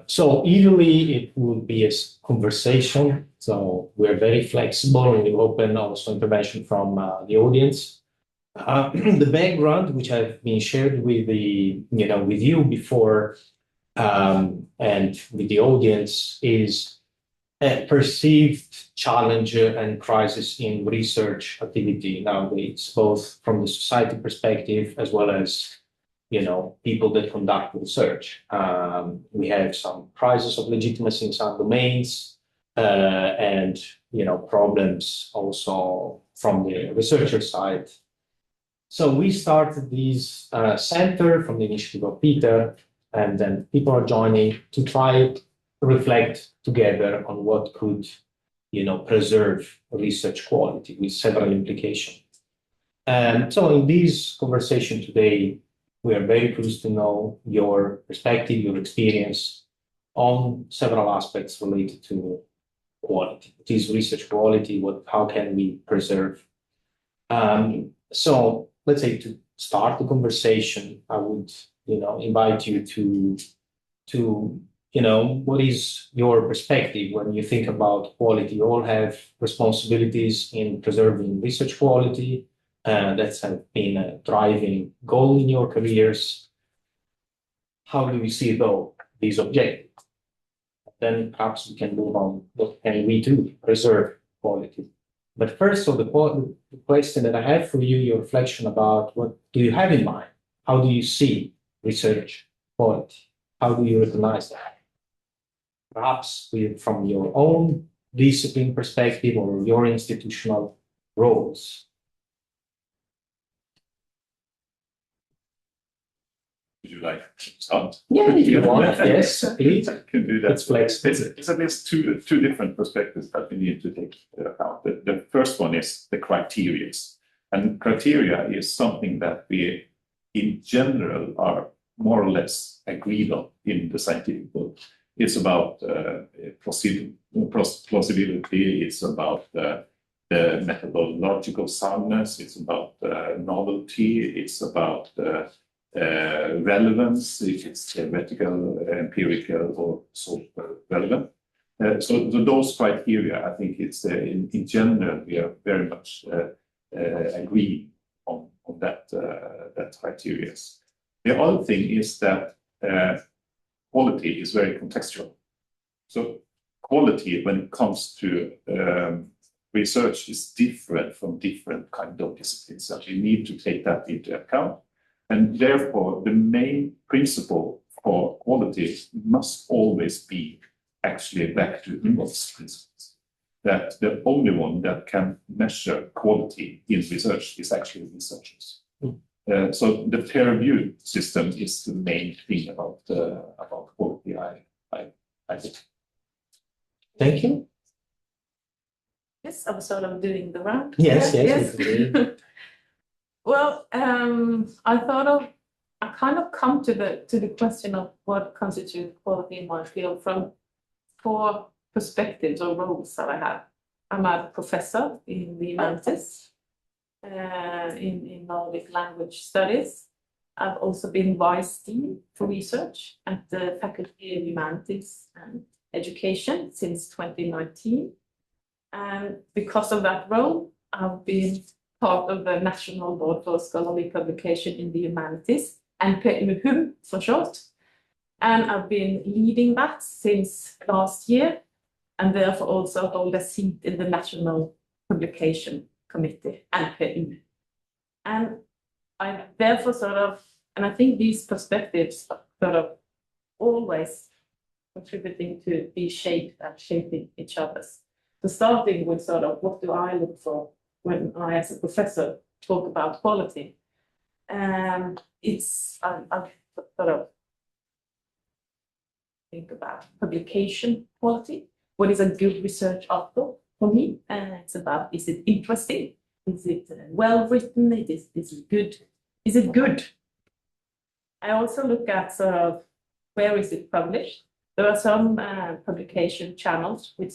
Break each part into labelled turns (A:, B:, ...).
A: So usually it will be a conversation. So we're very flexible and we open also intervention from the audience. The background, which I've been shared with with you before, and with the audience, is a perceived challenge and crisis in research activity nowadays, both from the society perspective as well as people that conduct research. We have some crisis of legitimacy in some domains, and problems also from the researcher side. So we started this center from the initiative of Peter, and then people are joining to try to reflect together on what could, preserve research quality with several implications. And so in this conversation today, we are very curious to know your perspective, your experience on several aspects related to quality. What is research quality? How can we preserve? So let's say to start the conversation, I would, invite you to what is your perspective when you think about quality? You all have responsibilities in preserving research quality. That's been a driving goal in your careers. How do you see, though, these objectives? Then perhaps we can move on. What can we do to preserve quality? But first, so the question that I have for you, your reflection about what do you have in mind? How do you see research quality? How do you recognize that? Perhaps from your own discipline perspective or your institutional roles.
B: Would you like to start?
A: Yeah, if you want. Yes, please.
B: I can do that.
A: It's flexible.
B: It's at least two different perspectives that we need to take into account. The first one is the criteria. And criteria is something that we, in general, are more or less agreed on in the scientific world. It's about plausibility. It's about the methodological soundness. It's about novelty. It's about relevance, if it's theoretical, empirical, or social relevant. So those criteria, I think it's in general, we are very much agree on that criteria. The other thing is that quality is very contextual. So quality, when it comes to research, is different from different kind of disciplines. So you need to take that into account. And therefore, the main principle for quality must always be actually back to Humboldt's principles. That the only one that can measure quality in research is actually researchers. So the peer review system is the main thing about quality, I think.
A: Thank you.
C: Yes, I was sort of doing the round.
A: Yes.
C: Well, I kind of come to the question of what constitutes quality in my field from 4 perspectives or roles that I have. I'm a professor in the humanities, in Nordic language studies. I've also been vice dean for research at the Faculty of Humanities and Education since 2019. And because of that role, I've been part of the National Board for Scholarly Publication in the Humanities, NPUHUM for short. And I've been leading that since last year, and therefore also hold a seat in the National Publication Committee, NPU. And I therefore and I think these perspectives are always contributing to be shaped and shaping each other's. So starting with what do I look for when I, as a professor, talk about quality? It's I think about publication quality. What is a good research article for me? It's about, is it interesting? Is it well written? Is it good? Is it good? I also look at where is it published. There are some publication channels with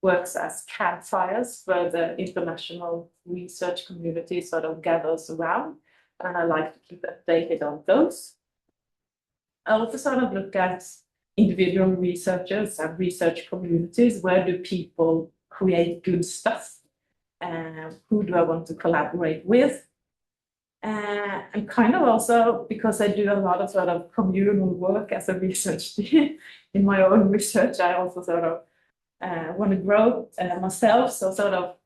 C: works as campfires where the international research community sort of gathers around, and I like to keep updated on those. I also sort of look at individual researchers and research communities. Where do people create good stuff? Who do I want to collaborate with? And kind of also, because I do a lot of sort of communal work as a research team in my own research, I also sort of want to grow myself. So sort of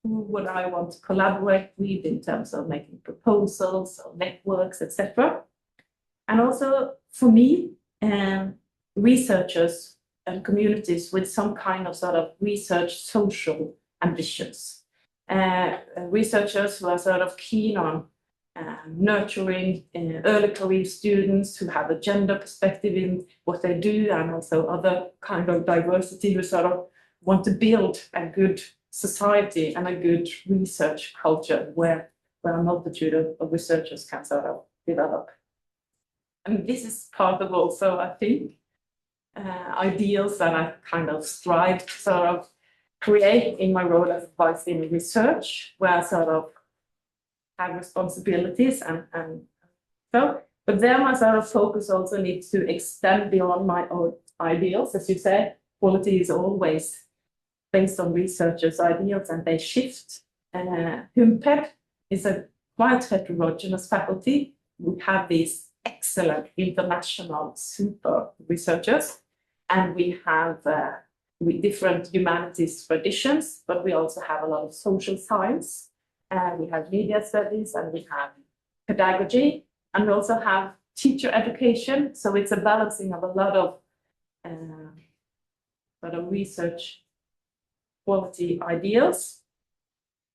C: who would I want to collaborate with in terms of making proposals or networks, etc. And also for me, researchers and communities with some kind of sort of research social ambitions. Researchers who are sort of keen on nurturing early career students who have a gender perspective in what they do, and also other kind of diversity, who sort of want to build a good society and a good research culture where a multitude of researchers can sort of develop. And this is part of also, I think, ideals that I kind of strive to sort of create in my role as advisor in research, where I sort of have responsibilities and so, but then my sort of focus also needs to extend beyond my own ideals. As you say, quality is always based on researchers' ideals and they shift. HUMPED is a quite heterogeneous faculty. We have these excellent international super researchers, and we have with different humanities traditions, but we also have a lot of social science. We have media studies, and we have pedagogy, and we also have teacher education. So it's a balancing of a lot of research quality ideals.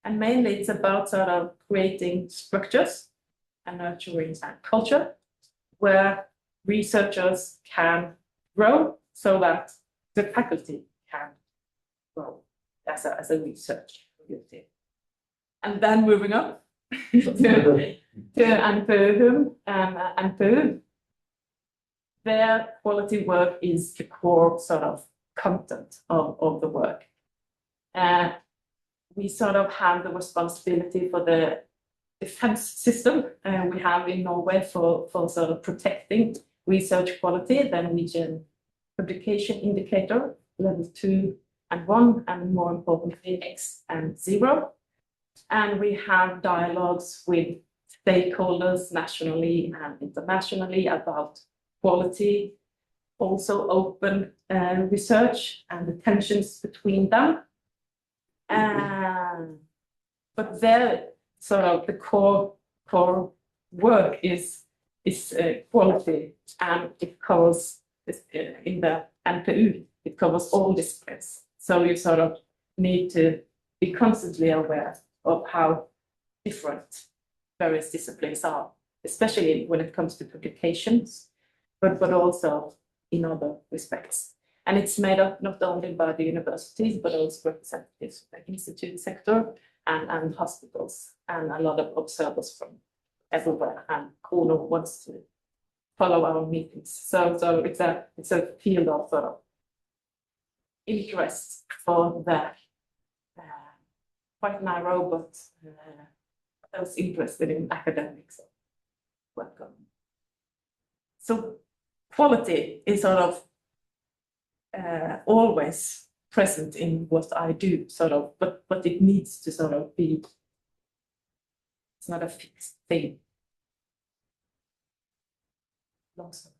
C: And mainly it's about sort of creating structures and nurturing and culture where researchers can grow so that the faculty can grow as a research community. And then moving up to NPU and NPU, their quality work is the core sort of content of the work. We sort of have the responsibility for the defense system we have in Norway for sort of protecting research quality, the Norwegian publication indicator, level 2 and 1, and more importantly, X and 0. And we have dialogues with stakeholders nationally and internationally about quality, also open research and the tensions between them. But their sort of the core work is quality, and it covers in the NPU, it covers all disciplines. So you sort of need to be constantly aware of how different various disciplines are, especially when it comes to publications, but also in other respects. And it's made up not only by the universities, but also representatives from the institute sector and hospitals, and a lot of observers from everywhere. And Krono wants to follow our meetings. So it's a field of sort of interest for the quite narrow, but those interested in academics. Welcome. So quality is sort of always present in what I do, sort of, but it needs to sort of be, it's not a fixed thing. Long story.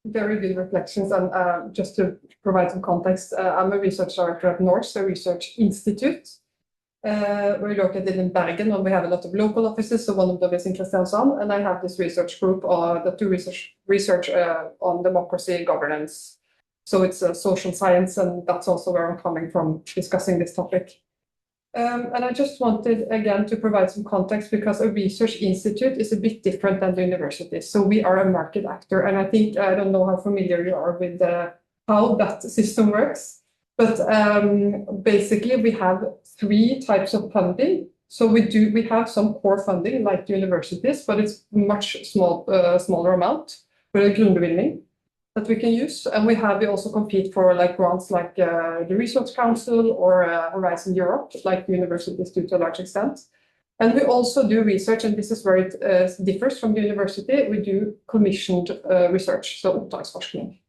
D: Very good reflections, and just to provide some context, I'm a research director at Norce, a research institute. We're located in Bergen, and we have a lot of local offices, so one of them is in Kristiansand, and I have this research group, that do research on democracy governance. So it's social science, and that's also where I'm coming from discussing this topic. And I just wanted, again, to provide some context, because a research institute is a bit different than the university. So we are a market actor, and I think, I don't know how familiar you are with how that system works, but basically we have 3 types of funding. So we have some core funding like universities, but it's much smaller amount for a grunnbevilgning. that we can use. And we also compete for like grants like the Research Council or Horizon Europe, like universities do to a large extent. And we also do research, and this is where it differs from the university. We do commissioned research, so oppdragsforskning.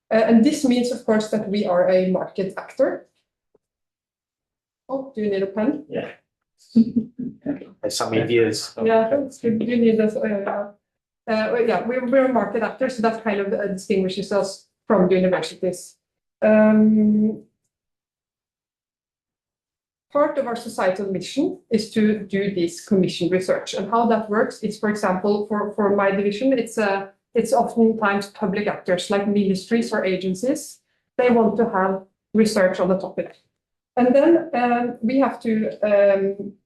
D: And this means, of course, that we are a market actor. Oh, do you need a pen?
A: Yeah. Some ideas.
D: Yeah, it's good. You need this. Yeah, we're a market actor, so that kind of distinguishes us from the universities. Part of our societal mission is to do this commissioned research, and how that works is, for example, for my division, it's oftentimes public actors like ministries or agencies. They want to have research on the topic. And then we have to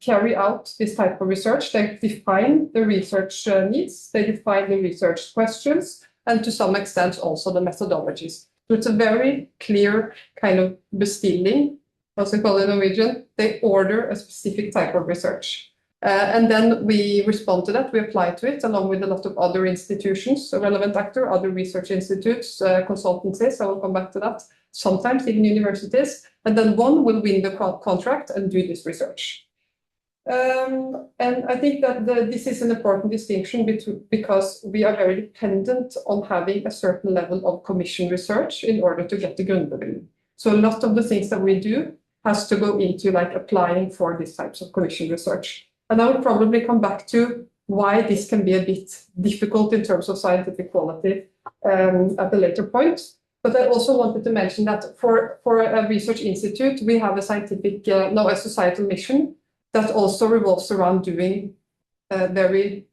D: carry out this type of research. They define the research needs, they define the research questions, and to some extent also the methodologies. So it's a very clear kind of bestilling, as we call it in Norwegian. They order a specific type of research. And then we respond to that, we apply to it, along with a lot of other institutions, a relevant actor, other research institutes, consultancies, I will come back to that, sometimes even universities, and then one will win the contract and do this research. And I think that this is an important distinction because we are very dependent on having a certain level of commission research in order to get the Grundbevilgning. So a lot of the things that we do has to go into like applying for these types of commission research. And I will probably come back to why this can be a bit difficult in terms of scientific quality at a later point. But I also wanted to mention that for a research institute, we have a a societal mission that also revolves around doing very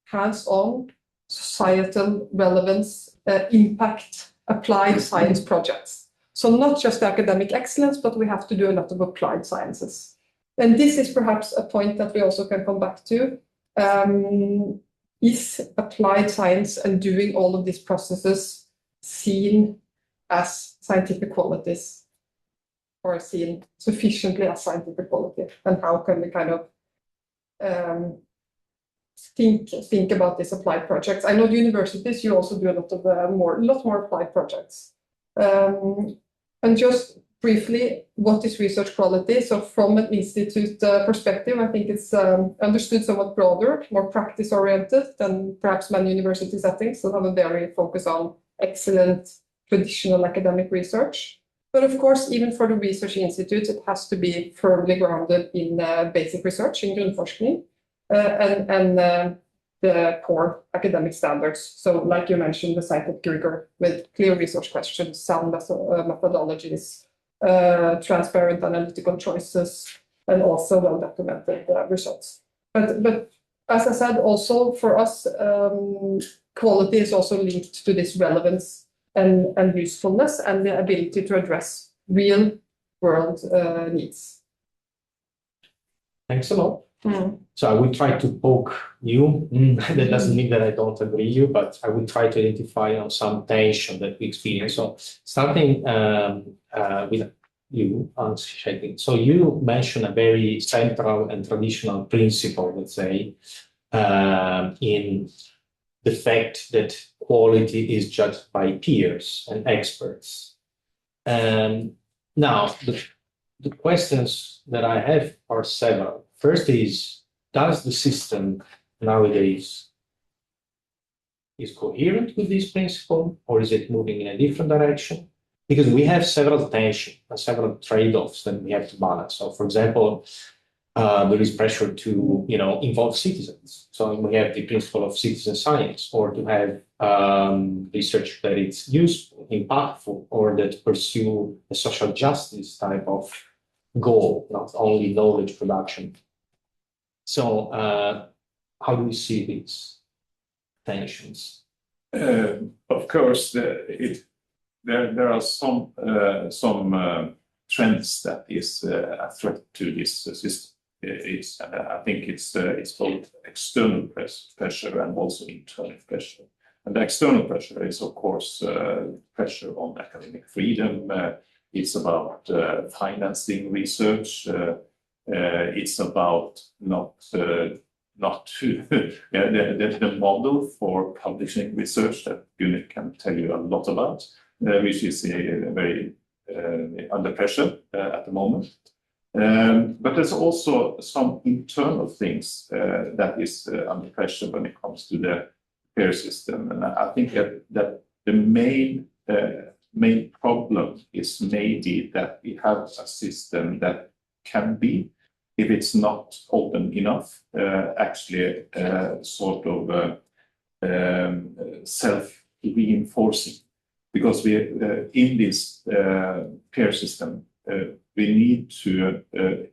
D: hands-on societal relevance, impact, applied science projects. So not just academic excellence, but we have to do a lot of applied sciences. And this is perhaps a point that we also can come back to. Is applied science and doing all of these processes seen as scientific qualities, or seen sufficiently as scientific quality? And how can we kind of think about these applied projects? I know the universities, you also do a lot more applied projects. And just briefly, what is research quality? So from an institute perspective, I think it's understood somewhat broader, more practice-oriented than perhaps many university settings that have a very focus on excellent traditional academic research. But of course, even for the research institutes, it has to be firmly grounded in basic research, in grundforskning, and the core academic standards. So like you mentioned, the scientific rigor with clear research questions, sound methodologies, transparent analytical choices, and also well-documented results. But as I said, also for us, quality is also linked to this relevance and usefulness and the ability to address real-world needs.
A: Thanks a lot. So I will try to poke you. That doesn't mean that I don't agree with you, but I will try to identify on some tension that we experience. So starting with you, Hans Kjetil. So you mentioned a very central and traditional principle, let's say, in the fact that quality is judged by peers and experts. Now, the questions that I have are several. First is, does the system nowadays is coherent with this principle, or is it moving in a different direction? Because we have several tensions and several trade-offs that we have to balance. So, for example, there is pressure to involve citizens. So we have the principle of citizen science, or to have research that is useful, impactful, or that pursue a social justice type of goal, not only knowledge production. So how do you see these tensions?
B: Of course, there are some trends that is a threat to this system. I think it's both external pressure and also internal pressure. And the external pressure is, of course, pressure on academic freedom. It's about financing research. It's about not not to the model for publishing research that Gunhild can tell you a lot about, which is very under pressure at the moment. But there's also some internal things that is under pressure when it comes to the peer system, and I think that the main problem is maybe that we have a system that can be, if it's not open enough, actually sort of self-reinforcing. Because we in this peer system, we need to,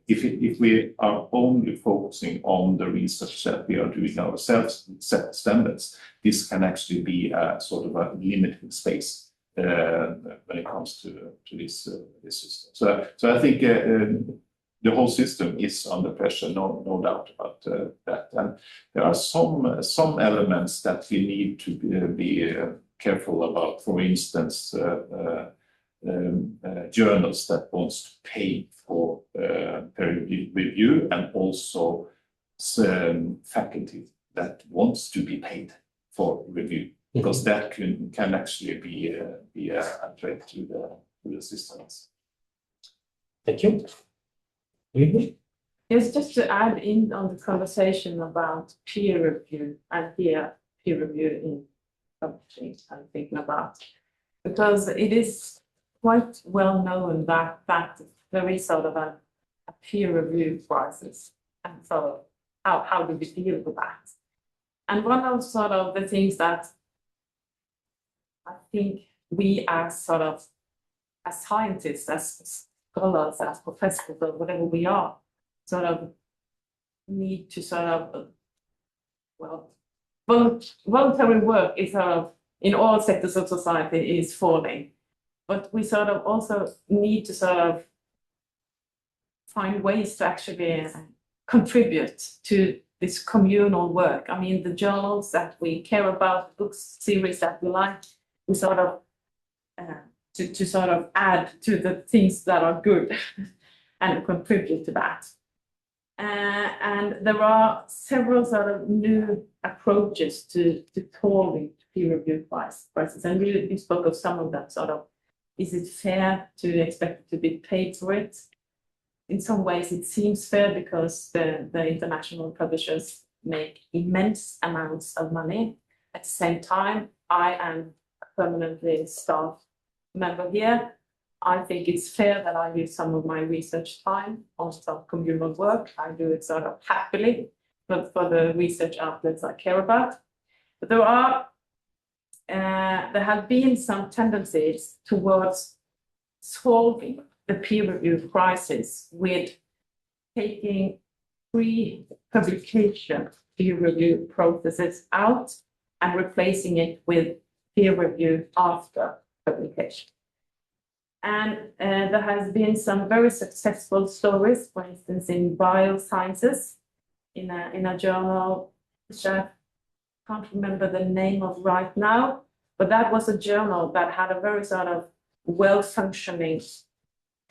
B: if we are only focusing on the research that we are doing ourselves, set standards, this can actually be a sort of a limiting space when it comes to this system. So I think the whole system is under pressure, no doubt about that. And there are some elements that we need to be careful about. For instance, journals that wants to pay for peer review, and also faculty that wants to be paid for review, because that can actually be a threat to the systems.
A: Thank you.
C: Yes, just to add in on the conversation about peer review, and here peer review in publishing I'm thinking about, because it is quite well known that there is sort of a peer review crisis, and so how do we deal with that? And one of sort of the things that I think we as sort of as scientists, as scholars, as professors, or whatever we are, sort of need to sort of, voluntary work is sort of in all sectors of society is falling, but we sort of also need to sort of find ways to actually contribute to this communal work. I mean, the journals that we care about, books, series that we like, we sort of to sort of add to the things that are good and contribute to that. And there are several sort of new approaches to solving peer review crisis. And you spoke of some of them, sort of, is it fair to expect to be paid for it? In some ways, it seems fair because the international publishers make immense amounts of money. At the same time, I am a permanently staff member here. I think it's fair that I use some of my research time on some communal work. I do it sort of happily, but for the research outlets I care about. But there have been some tendencies towards solving the peer review crisis with taking pre-publication peer review processes out and replacing it with peer review after publication. And there has been some very successful stories, for instance, in biosciences, in a journal which I can't remember the name of right now, but that was a journal that had a very sort of well-functioning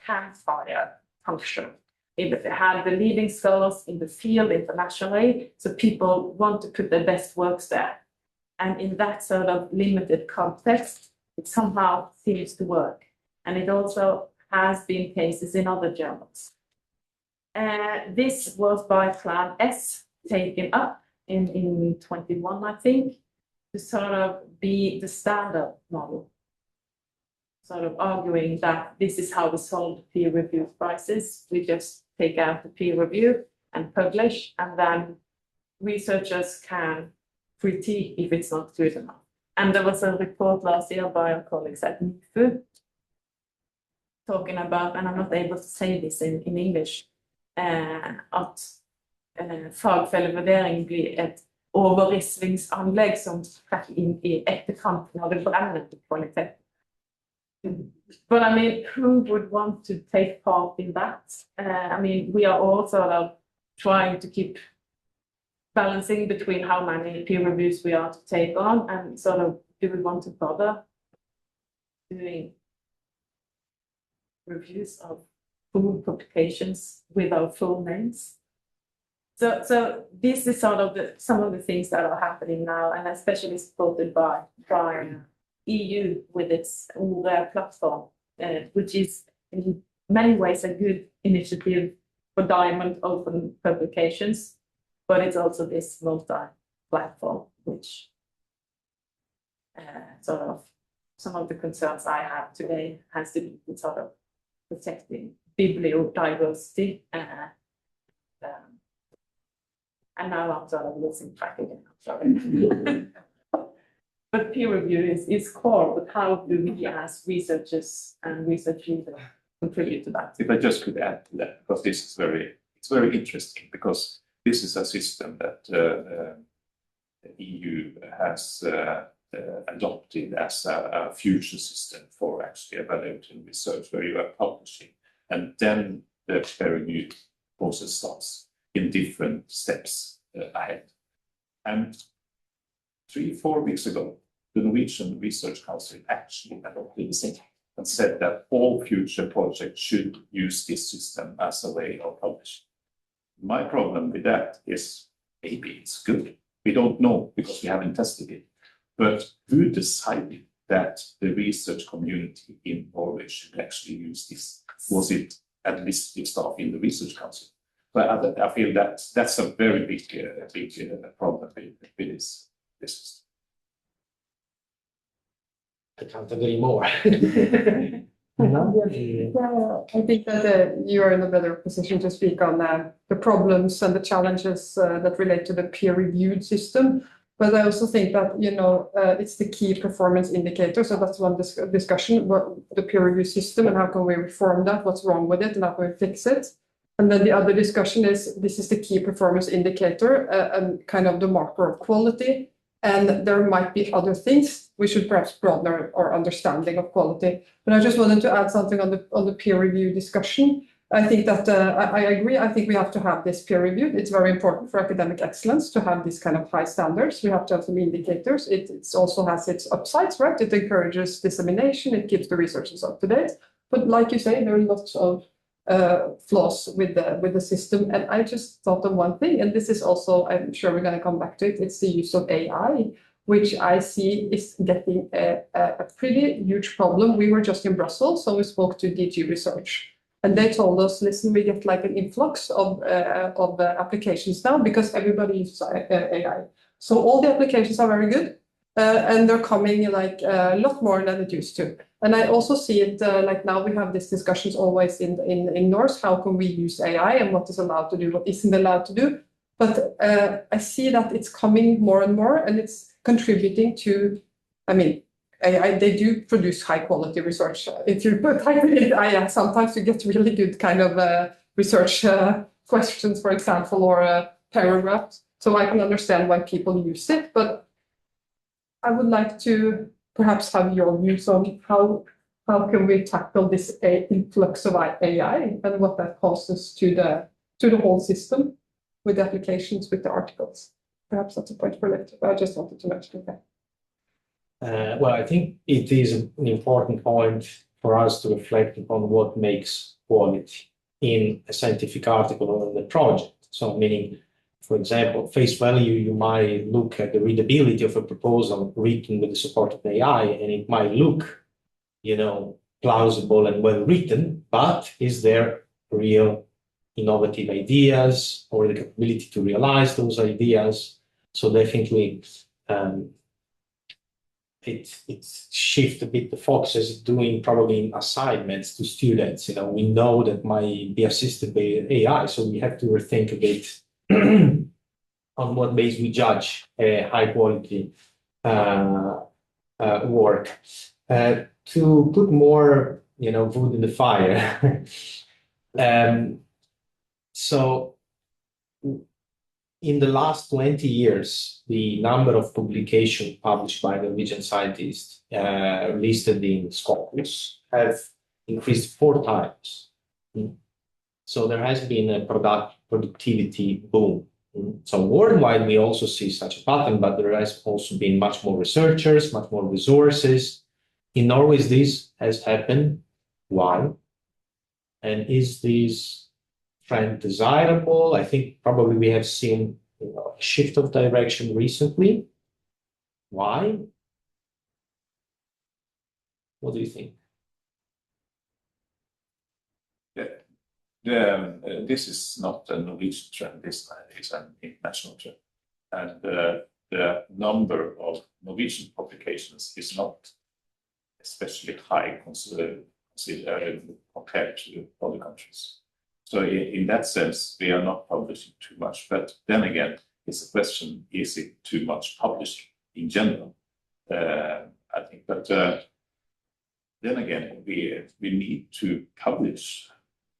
C: campfire function. It had the leading scholars in the field internationally, so people want to put their best works there. And in that sort of limited context, it somehow seems to work. And it also has been cases in other journals. This was by Plan S taken up in 21, I think, to sort of be the standard model, sort of arguing that this is how we solve the peer review crisis. We just take out the peer review and publish, and then researchers can critique if it's not good enough. And there was a report last year by our colleagues at NIFU talking about, and I'm not able to say this in English, at fagfellevurdering blir ett overrislingsanlegg som trekker inn I etterkanten av det brennende kvalitet. But I mean, who would want to take part in that? I mean, we are all sort of trying to keep balancing between how many peer reviews we are to take on, and sort of, do we want to bother doing reviews of full publications with our full names? So this is sort of some of the things that are happening now, and especially supported by EU with its platform, which is in many ways a good initiative for diamond open publications, but it's also this multi-platform, which sort of some of the concerns I have today has to do with sort of protecting bibliodiversity. And now I'm sort of losing track again. Sorry. But peer review is core, but how do we as researchers and research leaders contribute to that?
B: If I just could add to that, because this is very interesting, because this is a system that the EU has adopted as a future system for actually evaluating research where you are publishing, and then the peer review process starts in different steps ahead. And 3-4 weeks ago, the Norwegian Research Council actually adopted the same and said that all future projects should use this system as a way of publishing. My problem with that is maybe it's good. We don't know because we haven't tested it. But who decided that the research community in Norway should actually use this? Was it administrative staff in the Research Council? But I feel that's a very big problem with this system.
A: I can't agree more.
D: Yeah, I think that you are in a better position to speak on the problems and the challenges that relate to the peer-reviewed system. But I also think that, it's the key performance indicator. So that's one discussion, what the peer review system and how can we reform that, what's wrong with it and how can we fix it. And then the other discussion is, this is the key performance indicator and kind of the marker of quality. And there might be other things. We should perhaps broaden our understanding of quality. But I just wanted to add something on the peer review discussion. I think that I agree. I think we have to have this peer reviewed. It's very important for academic excellence to have these kind of high standards. We have to have some indicators. It also has its upsides, right? It encourages dissemination. It keeps the researchers up to date. But like you say, there are lots of flaws with the system. And I just thought of one thing, and this is also, I'm sure we're going to come back to it. It's the use of AI, which I see is getting a pretty huge problem. We were just in Brussels, so we spoke to DG Research. And they told us, listen, we get like an influx of applications now because everybody uses AI. So all the applications are very good, and they're coming like a lot more than it used to. And I also see it like now we have these discussions always in Norse, how can we use AI and what is allowed to do, what isn't allowed to do. But I see that it's coming more and more, and it's contributing to, I mean, AI, they do produce high quality research. If you put AI, sometimes you get really good kind of research questions, for example, or paragraphs. So I can understand why people use it, but I would like to perhaps have your views on how can we tackle this influx of AI and what that causes to the whole system with the applications, with the articles. Perhaps that's a point for later, but I just wanted to mention that.
A: Well, I think it is an important point for us to reflect upon what makes quality in a scientific article or in the project. So meaning, for example, face value, you might look at the readability of a proposal written with the support of AI, and it might look, plausible and well written, but is there real innovative ideas or the capability to realize those ideas? So definitely, it shifts a bit the focus as doing probably assignments to students. We know that might be assisted by AI, so we have to rethink a bit on what basis we judge high quality work. To put more, wood in the fire. So in the last 20 years, the number of publications published by Norwegian scientists listed in Scopus have increased 4 times. So there has been a productivity boom. So worldwide, we also see such a pattern, but there has also been much more researchers, much more resources. In Norway, this has happened. Why? And is this trend desirable? I think probably we have seen, you know, a shift of direction recently. Why? What do you think?
B: This is not a Norwegian trend. This is an international trend, and the number of Norwegian publications is not especially high compared to other countries. So in that sense, we are not publishing too much. But then again, it's a question: is it too much publishing in general? I think, but then again, we need to publish.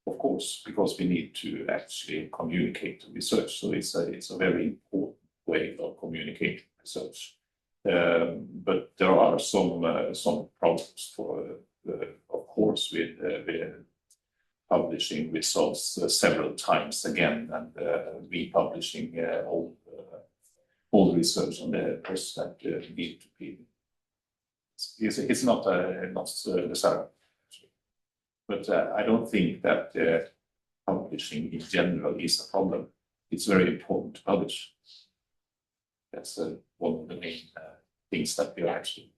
B: Of course, because we need to actually communicate research. So it's a very important way of communicating research. But there are some problems of course, with publishing results several times again and republishing all research on the post that need to be. It's not necessary. But I don't think that publishing in general is a problem. It's very important to publish. That's one of the main things that we are actually.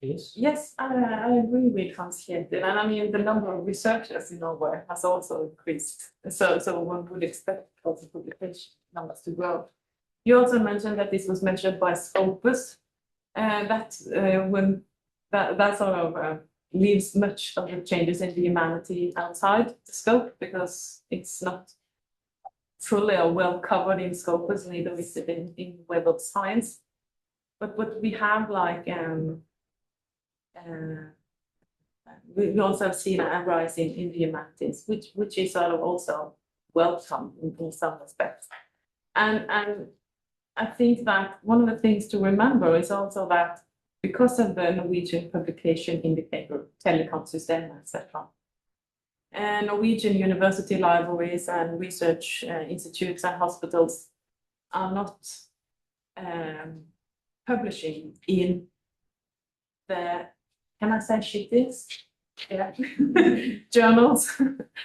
A: Yes.
C: Yes, I agree with Hans Kjetil, and I mean the number of researchers in Norway has also increased. So one would expect also publication numbers to grow. You also mentioned that this was measured by Scopus, and that sort of leaves much of the changes in the humanity outside the scope because it's not fully or well covered in Scopus, neither is it in Web of Science. But what we have, like, we also have seen a rise in the humanities, which is sort of also welcome in some respects. And I think that one of the things to remember is also that because of the Norwegian publication indicator, telecom system, etc., and Norwegian university libraries and research institutes and hospitals are not publishing in the, can I say shittings? Yeah. Journals.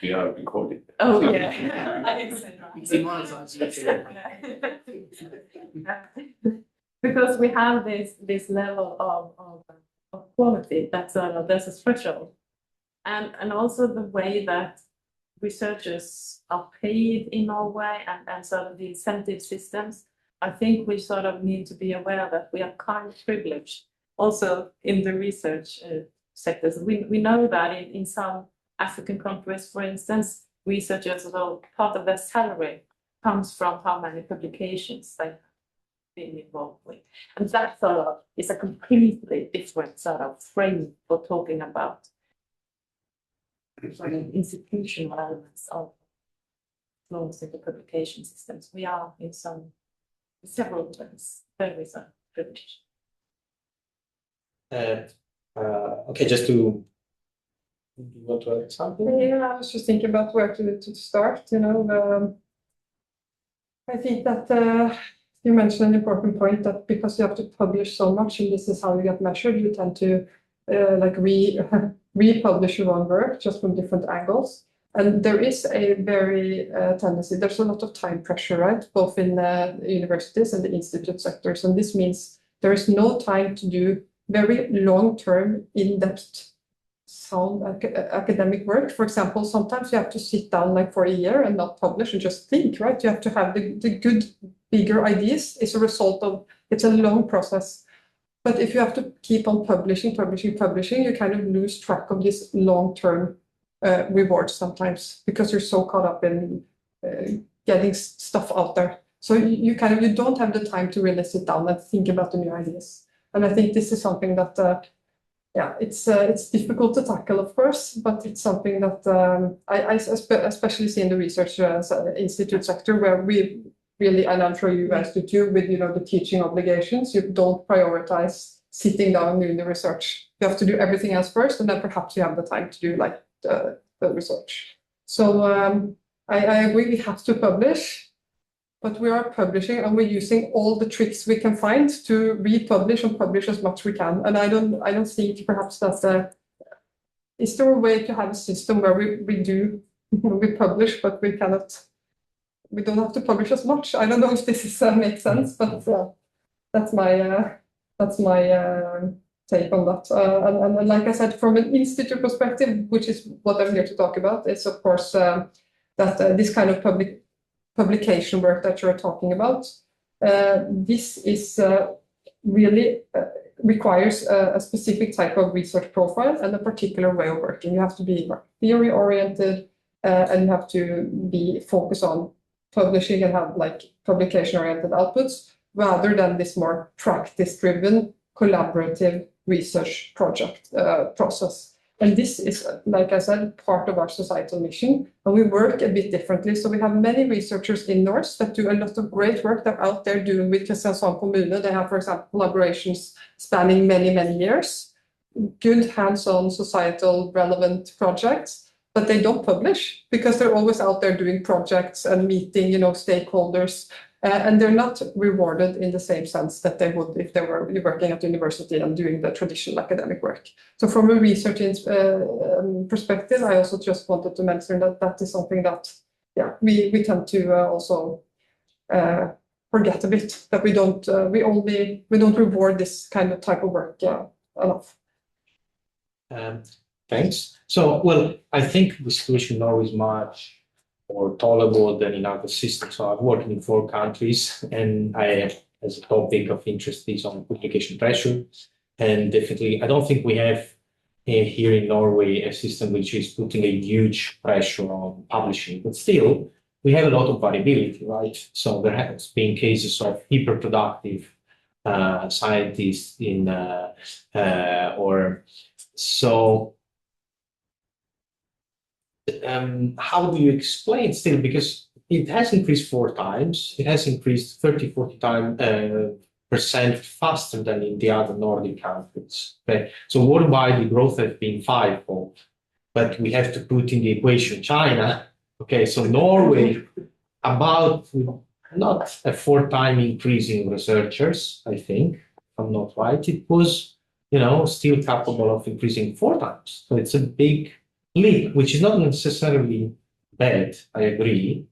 B: We are recording.
C: Oh, yeah. I said right. Because we have this level of quality that's there's a threshold, and also the way that researchers are paid in Norway and sort of the incentive systems. I think we sort of need to be aware that we are kind of privileged also in the research sectors. We know that in some African countries, for instance, researchers, well, part of their salary comes from how many publications they have been involved with. And that sort of is a completely different sort of frame for talking about institutional elements of laws in the publication systems. We are in several ways very privileged.
A: Okay, just to, do you want to add something?
D: Yeah, I was just thinking about where to start. You know, I think that you mentioned an important point that because you have to publish so much, and this is how you get measured, you tend to like republish your own work just from different angles. And there is a very tendency. There's a lot of time pressure, right? Both in universities and the institute sectors, and this means there is no time to do very long-term, in-depth, sound academic work. For example, sometimes you have to sit down like for a year and not publish and just think, right? You have to have the good, bigger ideas. It's a result of, it's a long process. But if you have to keep on publishing, you kind of lose track of this long-term rewards sometimes because you're so caught up in getting stuff out there. So you don't have the time to really sit down and think about the new ideas. And I think this is something that, yeah, it's difficult to tackle, of course, but it's something that I especially see in the research institute sector where we really, and I'm sure you guys do too, with the teaching obligations, you don't prioritize sitting down and doing the research. You have to do everything else first, and then perhaps you have the time to do like the research. So I agree, we have to publish. But we are publishing and we're using all the tricks we can find to republish and publish as much we can. And I don't think perhaps that's is there a way to have a system where we do we publish, but we don't have to publish as much. I don't know if this makes sense, but that's my take on that. And like I said, from an institute perspective, which is what I'm here to talk about, is of course that this kind of publication work that you're talking about, this is really requires a specific type of research profile and a particular way of working. You have to be theory oriented, and you have to be focused on publishing and have like publication oriented outputs, rather than this more practice driven collaborative research project process. And this is, like I said, part of our societal mission, and we work a bit differently. So we have many researchers in Norce that do a lot of great work. They're out there doing with Kristiansand Kommune. They have, for example, collaborations spanning many, many years, good hands-on societal relevant projects, but they don't publish because they're always out there doing projects and meeting, stakeholders. And they're not rewarded in the same sense that they would if they were working at university and doing the traditional academic work. So from a research perspective, I also just wanted to mention that is something that, we tend to also forget a bit, that we don't reward this kind of type of work enough.
A: Thanks. So, well, I think the situation now is much more tolerable than in other systems. So I've worked in 4 countries, and as a topic of interest is on publication pressure. And definitely, I don't think we have here in Norway a system which is putting a huge pressure on publishing, but still we have a lot of variability, right? So there has been cases of hyperproductive scientists how do you explain still, because it has increased 4 times, it has increased 30-40% faster than in the other Nordic countries. Okay? So worldwide the growth has been 5-fold, but we have to put in the equation China. Okay, so Norway about not a 4-time increase in researchers, I think, if I'm not right. It was, still capable of increasing 4 times. So it's a big leap, which is not necessarily bad, I agree.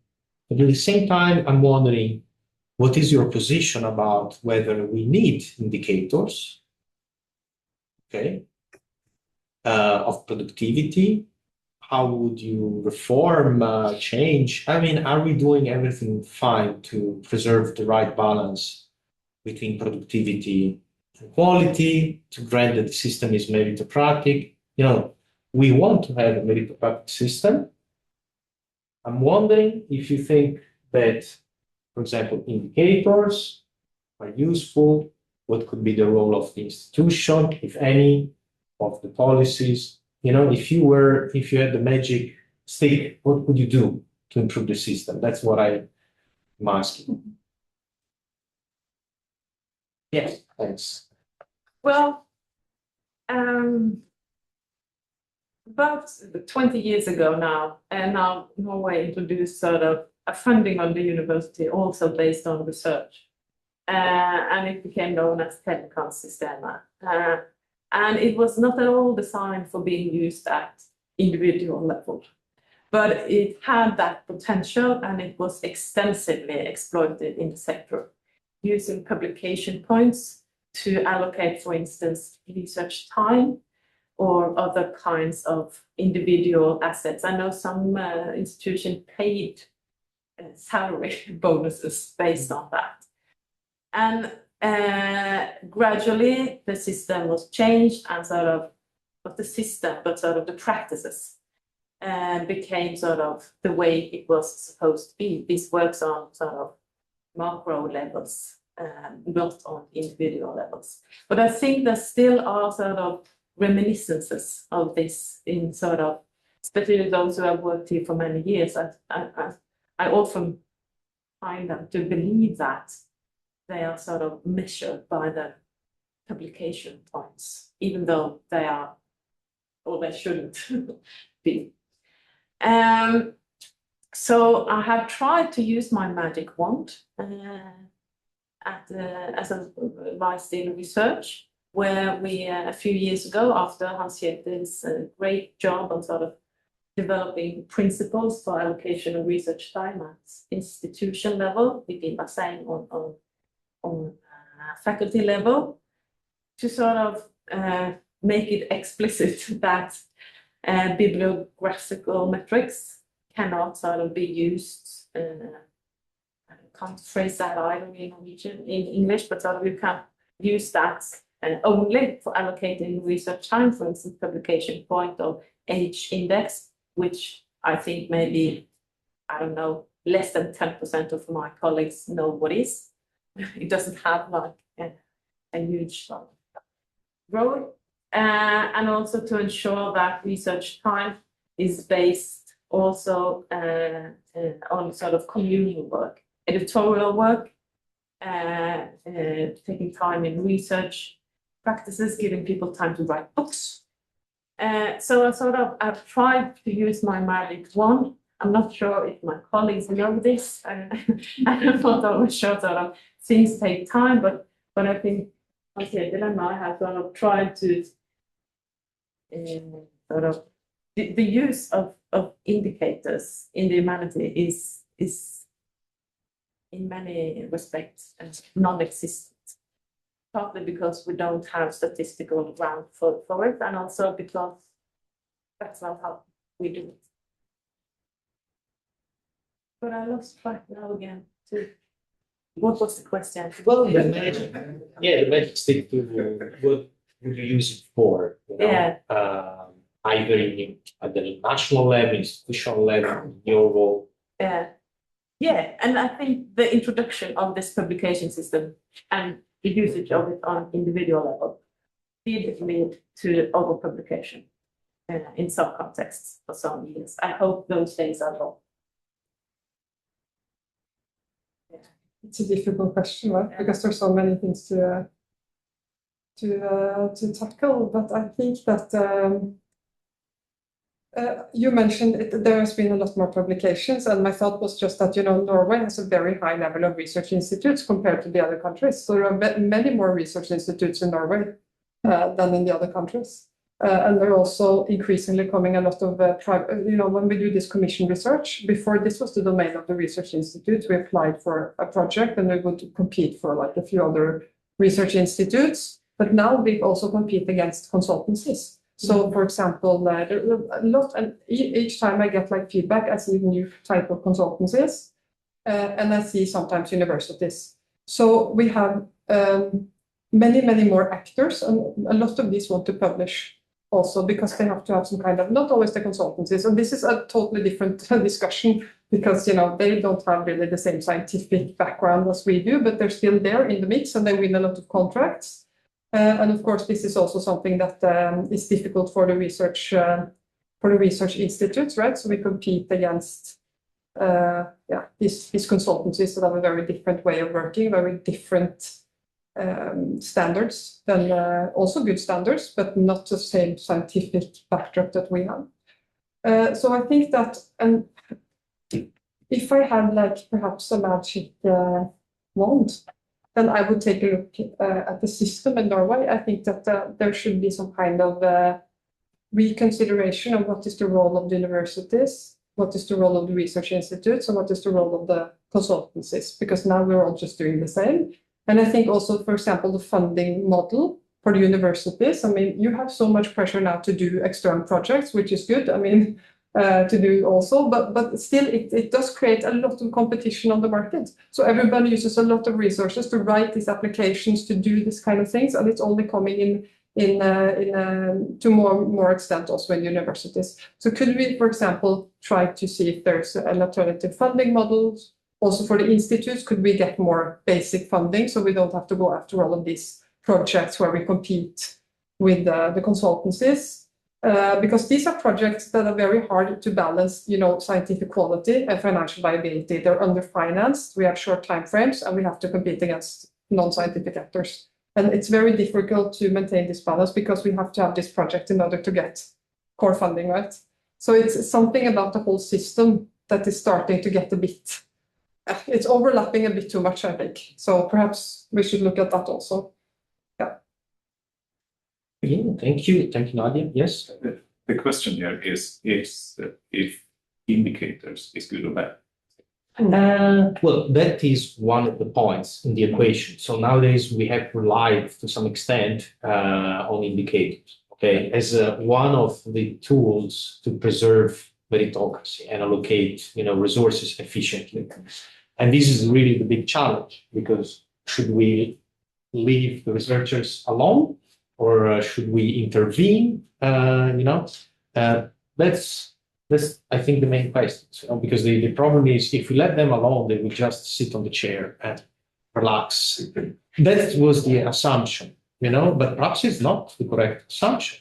A: But at the same time, I'm wondering, what is your position about whether we need indicators, of productivity? How would you reform, change? I mean, are we doing everything fine to preserve the right balance between productivity and quality, to grant that the system is meritocratic? We want to have a meritocratic system. I'm wondering if you think that, for example, indicators are useful. What could be the role of the institution, if any, of the policies? If you had the magic stick, what would you do to improve the system? That's what I'm asking. Yes, thanks.
C: Well, about 20 years ago now, and now Norway introduced sort of a funding on the university also based on research. And it became known as Telekansystemet. And it was not at all designed for being used at individual level, but it had that potential, and it was extensively exploited in the sector, using publication points to allocate, for instance, research time or other kinds of individual assets. I know some institutions paid salary bonuses based on that. And gradually the system was changed, and sort of, not the system, but sort of the practices became sort of the way it was supposed to be. This works on sort of macro levels, not on individual levels. But I think there still are sort of reminiscences of this in sort of, especially those who have worked here for many years. I often find them to believe that they are sort of measured by the publication points, even though they are, or they shouldn't be. So I have tried to use my magic wand as advice in research, where we, a few years ago, after Hans Kjetil's great job on sort of developing principles for allocation of research time at institution level, within the same on faculty level, to sort of make it explicit that bibliographical metrics cannot sort of be used. I can't phrase that either in Norwegian, in English, but sort of you can use that only for allocating research time, for instance, publication point or age index, which I think maybe, I don't know, less than 10% of my colleagues know what is. It doesn't have like a huge role. And also to ensure that research time is based also on sort of communal work, editorial work, taking time in research practices, giving people time to write books. So I've tried to use my magic wand. I'm not sure if my colleagues know this. I'm not always sure sort of things take time, but I think Hans Kjetil and I have sort of tried to sort of the use of indicators in the humanity is in many respects non-existent. Partly because we don't have statistical ground for it, and also because that's not how we do it. But I lost track now again too. What was the question?
A: Well, the magic stick to what would you use it for? You know?
C: Yeah.
A: Either at the national level, institutional level, in your role.
C: Yeah, and I think the introduction of this publication system and the usage of it on individual level did lead to overpublication in some contexts for some years. I hope those days are gone.
D: It's a difficult question, right? Because there's so many things to tackle. But I think that you mentioned there has been a lot more publications, and my thought was just that, you know, Norway has a very high level of research institutes compared to the other countries. So there are many more research institutes in Norway than in the other countries. And there are also increasingly coming a lot of private, you know, when we do this commission research, before this was the domain of the research institute, we applied for a project and we would compete for like a few other research institutes. But now we also compete against consultancies. So, for example, there are a lot, and each time I get like feedback, I see new type of consultancies, and I see sometimes universities. So we have many more actors, and a lot of these want to publish also because they have to have some kind of, not always the consultancies. And this is a totally different discussion because, you know, they don't have really the same scientific background as we do, but they're still there in the mix and they win a lot of contracts. And of course, this is also something that is difficult for the research institutes, right? So we compete against these consultancies that have a very different way of working, very different standards, than also good standards, but not the same scientific backdrop that we have. So I think that, and if I had like perhaps a magic wand, then I would take a look at the system in Norway. I think that there should be some kind of reconsideration of what is the role of the universities, what is the role of the research institutes, and what is the role of the consultancies, because now we're all just doing the same. And I think also, for example, the funding model for the universities, I mean, you have so much pressure now to do external projects, which is good. I mean, to do also, but still it does create a lot of competition on the market. So everybody uses a lot of resources to write these applications, to do this kind of things, and it's only coming in to more extent also in universities. So could we, for example, try to see if there's an alternative funding model also for the institutes? Could we get more basic funding so we don't have to go after all of these projects where we compete with the consultancies? Because these are projects that are very hard to balance, you know, scientific quality and financial viability. They're underfinanced, we have short time frames, and we have to compete against non-scientific actors. And it's very difficult to maintain this balance because we have to have this project in order to get core funding, right? So it's something about the whole system that is starting to get a bit, it's overlapping a bit too much, I think. So perhaps we should look at that also.
A: Yeah, thank you, Nadia. Yes.
B: the question here is if indicators is good or bad.
A: Well, that is one of the points in the equation. So nowadays we have relied to some extent on indicators, okay, as one of the tools to preserve meritocracy and allocate, resources efficiently. And this is really the big challenge, because should we leave the researchers alone, or should we intervene? That's, I think, the main question. Because the problem is, if we let them alone, they will just sit on the chair and relax. That was the assumption, but perhaps it's not the correct assumption.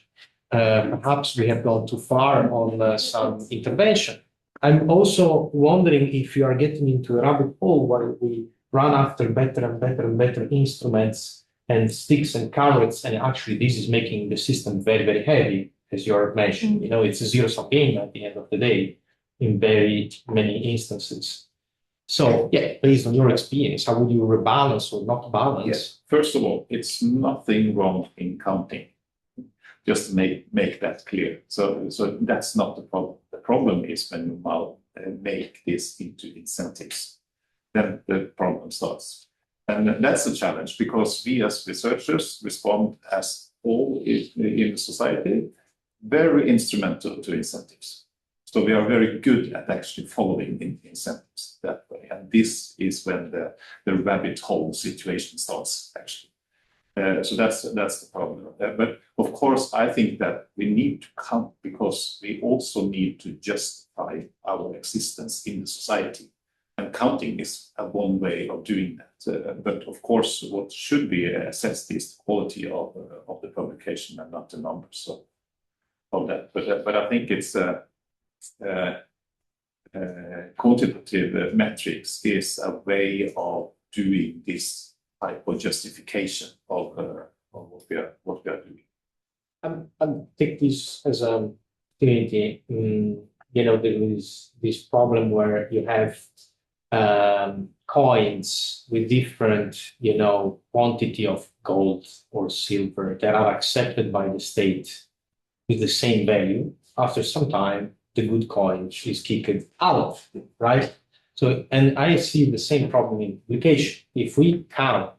A: Perhaps we have gone too far on some intervention. I'm also wondering if you are getting into a rabbit hole where we run after better and better and better instruments and sticks and carrots, and actually this is making the system very, very heavy, as you are mentioning. It's a zero-sum game at the end of the day in very many instances. So, yeah, based on your experience, how would you rebalance or not balance?
B: Yes. First of all, it's nothing wrong in counting. Just to make that clear. So that's not the problem. The problem is when you now make this into incentives. Then the problem starts. And that's a challenge, because we as researchers respond, as all in society, very instrumental to incentives. So we are very good at actually following incentives that way. And this is when the rabbit hole situation starts, actually. So that's the problem. But of course, I think that we need to count, because we also need to justify our existence in the society. And counting is one way of doing that. But of course, what should be assessed is the quality of the publication and not the numbers of that. But I think it's quantitative metrics is a way of doing this type of justification of what we are doing.
A: I take this as a opportunity. There is this problem where you have coins with different, quantity of gold or silver that are accepted by the state with the same value. After some time, the good coin is kicked out, right? So, and I see the same problem in publication. If we count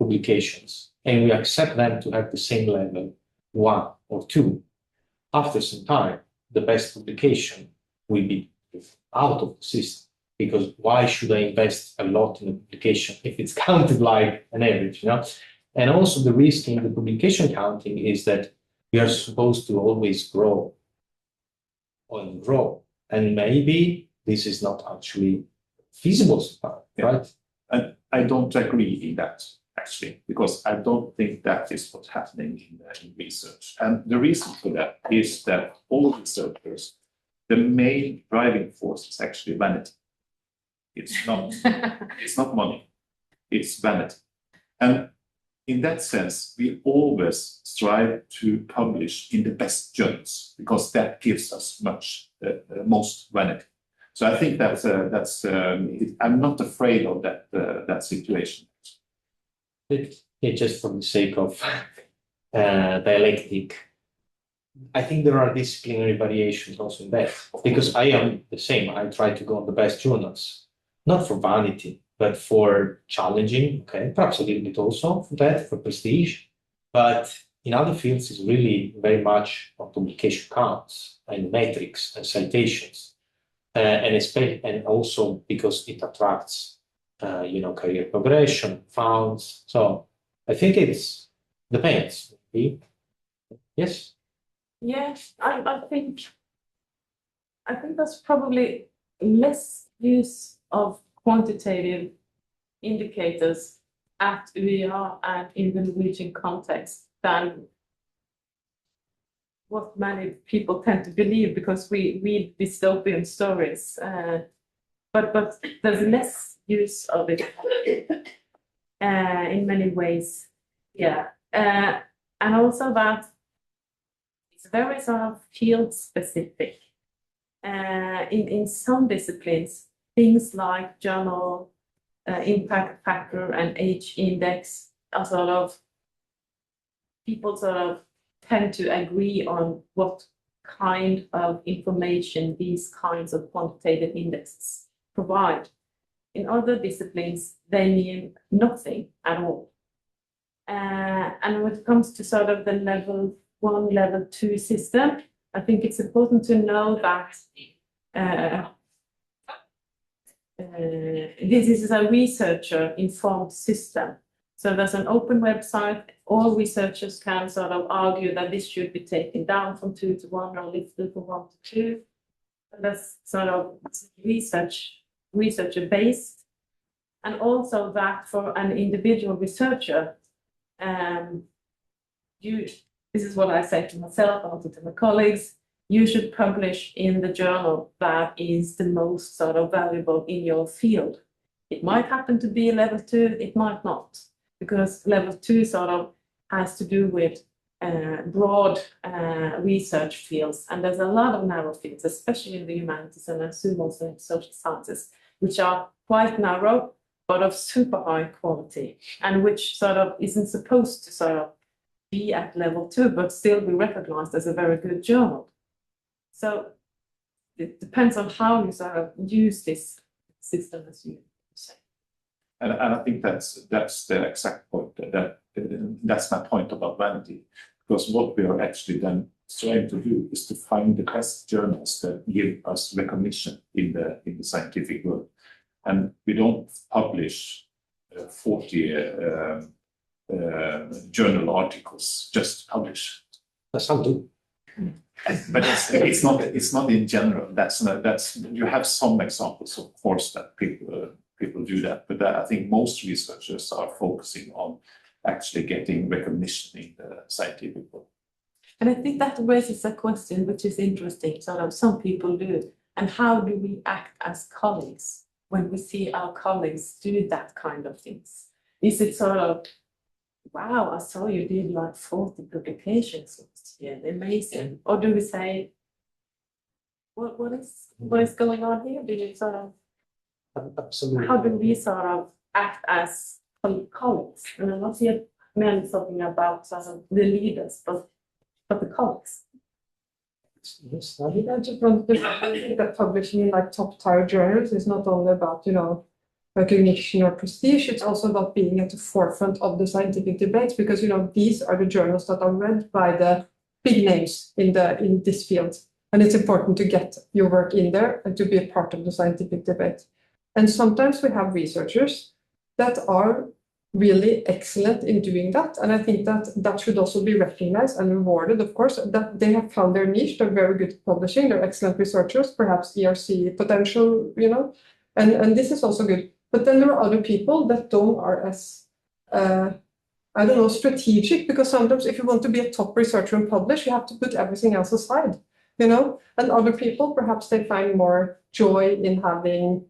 A: publications and we accept them to have the same level, 1 or 2, after some time, the best publication will be out of the system. Because why should I invest a lot in a publication if it's counted like an average, And also the risk in the publication counting is that we are supposed to always grow and grow. And maybe this is not actually feasible, right?
B: And I don't agree in that, actually, because I don't think that is what's happening in research. And the reason for that is that all researchers, the main driving force is actually vanity. It's not money, it's vanity. And in that sense, we always strive to publish in the best journals, because that gives us most vanity. So I think I'm not afraid of that situation.
A: It's just for the sake of dialectic. I think there are disciplinary variations also in that, because I am the same. I try to go on the best journals, not for vanity, but for challenging, okay, perhaps a little bit also for that, for prestige. But in other fields, it's really very much on publication counts and metrics and citations, and also because it attracts, career progression, funds. So I think it's depends. Yes.
C: Yes, I think there's probably less use of quantitative indicators at UiA and in the Norwegian context than what many people tend to believe, because we read dystopian stories. But there's less use of it in many ways. Yeah. And also that it's very sort of field specific. In some disciplines, things like journal, impact factor, and age index are sort of, people sort of tend to agree on what kind of information these kinds of quantitative indexes provide. In other disciplines, they mean nothing at all. And when it comes to sort of the level 1, level 2 system, I think it's important to know that this is a researcher-informed system. So there's an open website. All researchers can sort of argue that this should be taken down from 2 to 1 or lifted from 1 to 2. And that's sort of researcher-based. And also that for an individual researcher, this is what I say to myself and also to my colleagues, you should publish in the journal that is the most sort of valuable in your field. It might happen to be level 2, it might not, because level 2 sort of has to do with broad research fields, and there's a lot of narrow fields, especially in the humanities and I assume also in social sciences, which are quite narrow, but of super high quality, and which sort of isn't supposed to sort of be at level 2, but still be recognized as a very good journal. So it depends on how you sort of use this system, as you say.
B: And I think that's the exact point. That's my point about vanity, because what we are actually then trying to do is to find the best journals that give us recognition in the scientific world, and we don't publish 40 journal articles just to publish.
A: Some do.
B: But it's not in general. You have some examples, of course, that people do that. But I think most researchers are focusing on actually getting recognition in the scientific world.
C: And I think that raises a question which is interesting. Sort of some people do, and how do we act as colleagues when we see our colleagues do that kind of things? Is it sort of, wow, I saw you did like 40 publications last year, amazing. Or do we say, what is going on here? Do you sort of,
A: Absolutely.
C: how do we sort of act as colleagues? And I'm not here merely talking about sort of the leaders, but the colleagues.
A: Yes,
D: I just want to think that publishing in like top-tier journals is not only about, recognition or prestige, it's also about being at the forefront of the scientific debates, because these are the journals that are read by the big names in this field, and it's important to get your work in there and to be a part of the scientific debate. And sometimes we have researchers that are really excellent in doing that, and I think that should also be recognized and rewarded, of course, that they have found their niche. They're very good at publishing, they're excellent researchers, perhaps ERC potential, and this is also good. But then there are other people that are as, strategic, because sometimes if you want to be a top researcher and publish, you have to put everything else aside, and other people, perhaps they find more joy in having,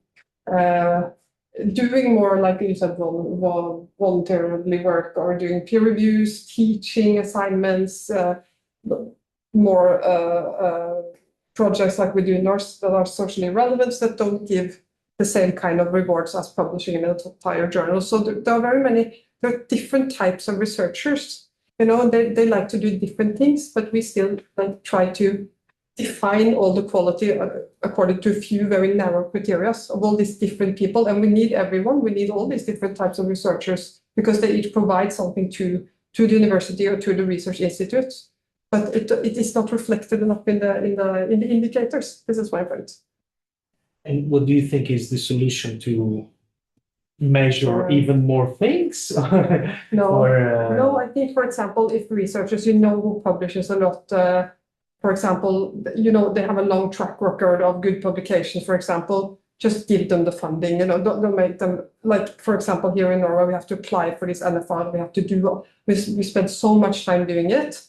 D: doing more, like you said, voluntarily work, or doing peer reviews, teaching assignments, more projects like we do in Norce that are socially relevant, that don't give the same kind of rewards as publishing in a top-tier journal. So there are different types of researchers, they like to do different things, but we still like try to define all the quality according to a few very narrow criteria of all these different people. And we need everyone, we need all these different types of researchers, because they each provide something to the university or to the research institutes. But it is not reflected enough in the indicators. This is my point.
A: And what do you think is the solution to measure even more things?
D: No, I think, for example, if researchers, who publishes a lot, for example, they have a long track record of good publications, for example, just give them the funding, don't make them, like, for example, here in Norway, we have to apply for this NFR, we spend so much time doing it.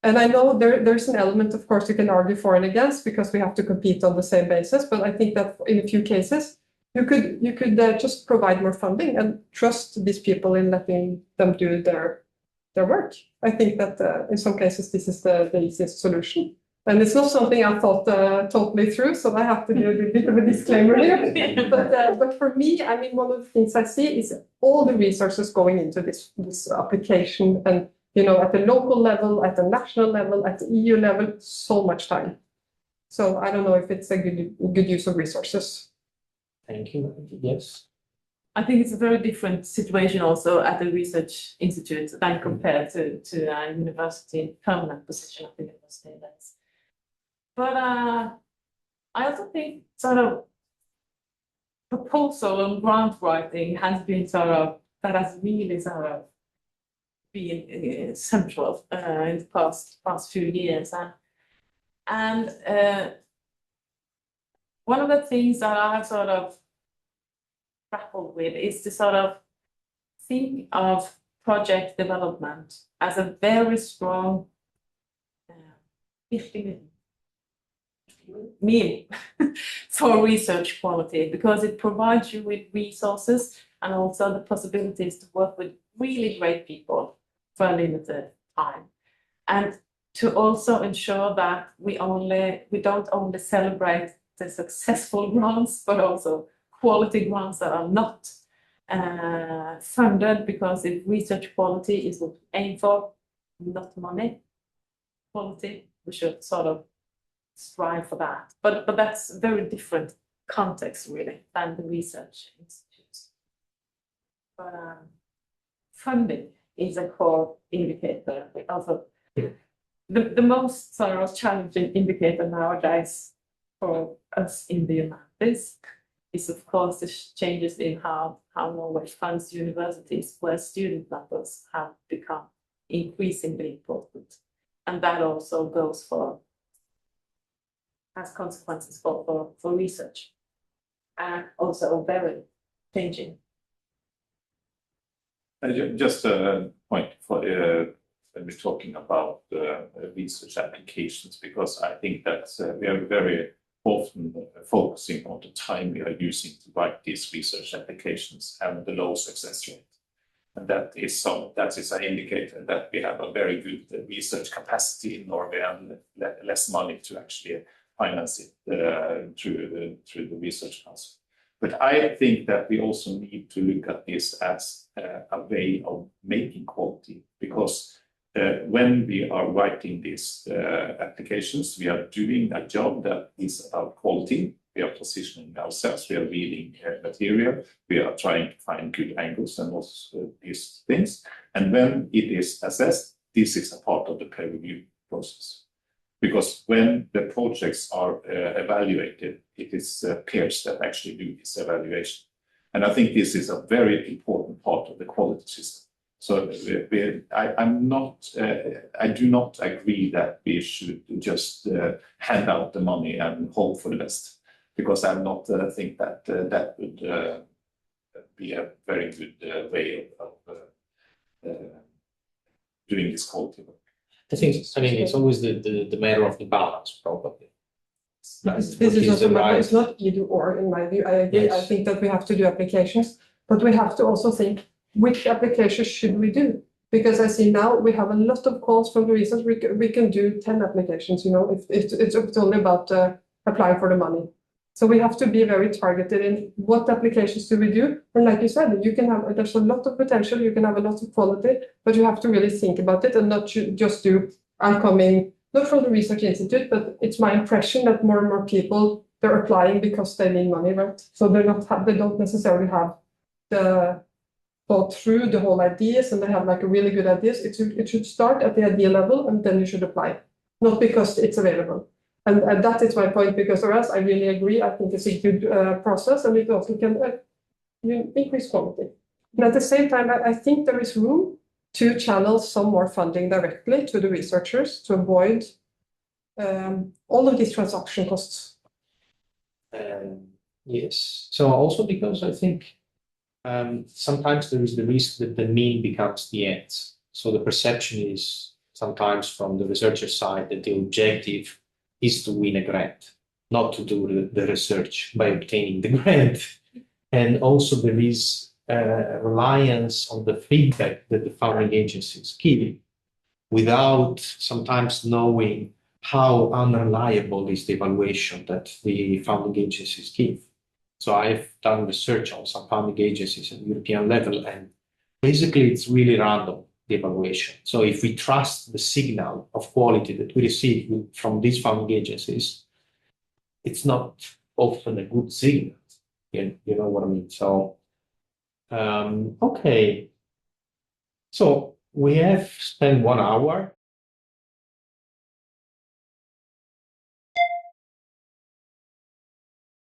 D: And I know there's an element, of course, you can argue for and against, because we have to compete on the same basis. But I think that in a few cases, you could just provide more funding and trust these people in letting them do their work. I think that in some cases, this is the easiest solution. And it's not something I thought totally through, so I have to do a bit of a disclaimer here. But for me, one of the things I see is all the resources going into this application and you know, at the local level, at the national level, at the EU level, so much time. So I don't know if it's a good use of resources.
A: Thank you. Yes.
C: I think it's a very different situation also at the research institute than compared to a university permanent position at the university. But I also think sort of proposal and grant writing has been sort of, that has really sort of been central in the past few years. And one of the things that I have sort of grappled with is to sort of think of project development as a very strong mean for research quality, because it provides you with resources and also the possibilities to work with really great people for a limited time, and to also ensure that we don't only celebrate the successful grants, but also quality grants that are not funded, because if research quality is what we aim for, not money quality, we should sort of strive for that. But that's a very different context really than the research institutes. But funding is a core indicator. Also, the most sort of challenging indicator nowadays for us in the Humanities is of course the changes in how Norway funds universities, where student numbers have become increasingly important. And that also goes has consequences for research, and also very changing.
B: Just a point for when we're talking about research applications, because I think that we are very often focusing on the time we are using to write these research applications and the low success rate. And that is an indicator that we have a very good research capacity in Norway and less money to actually finance it through the Research Council. But I think that we also need to look at this as a way of making quality, because when we are writing these applications, we are doing a job that is about quality. We are positioning ourselves, we are reading material, we are trying to find good angles and also these things. And when it is assessed, this is a part of the peer review process. Because when the projects are evaluated, it is peers that actually do this evaluation. And I think this is a very important part of the quality system. So I do not agree that we should just hand out the money and hope for the best, because I not think that that would be a very good way of doing this quality work.
A: I mean, it's always the matter of the balance, probably.
D: This is also matter. It's not either or, in my view. I agree. Yes. I think that we have to do applications, but we have to also think which applications should we do? Because I see now we have a lot of calls from the research. We can do 10 applications, you know, if it's only about applying for the money. So we have to be very targeted in what applications do we do. And like you said, you can have, there's a lot of potential, you can have a lot of quality, but you have to really think about it and not just do, I'm coming, not from the research institute, but it's my impression that more and more people, they're applying because they need money, right? So they don't necessarily have thought through the whole ideas, and they have like a really good ideas. It should start at the idea level, and then you should apply, not because it's available. And that is my point, because for us, I really agree. I think it's a good process, and it also can increase quality. And at the same time, I think there is room to channel some more funding directly to the researchers to avoid all of these transaction costs.
A: Yes. So also because I think sometimes there is the risk that the mean becomes the end. So the perception is sometimes from the researcher side that the objective is to win a grant, not to do the research by obtaining the grant. And also there is reliance on the feedback that the funding agencies give without sometimes knowing how unreliable is the evaluation that the funding agencies give. So I've done research on some funding agencies at the European level, and basically it's really random. the evaluation. So if we trust the signal of quality that we receive from these funding agencies, it's not often a good signal. You know what I mean? So, okay. So we have spent 1 hour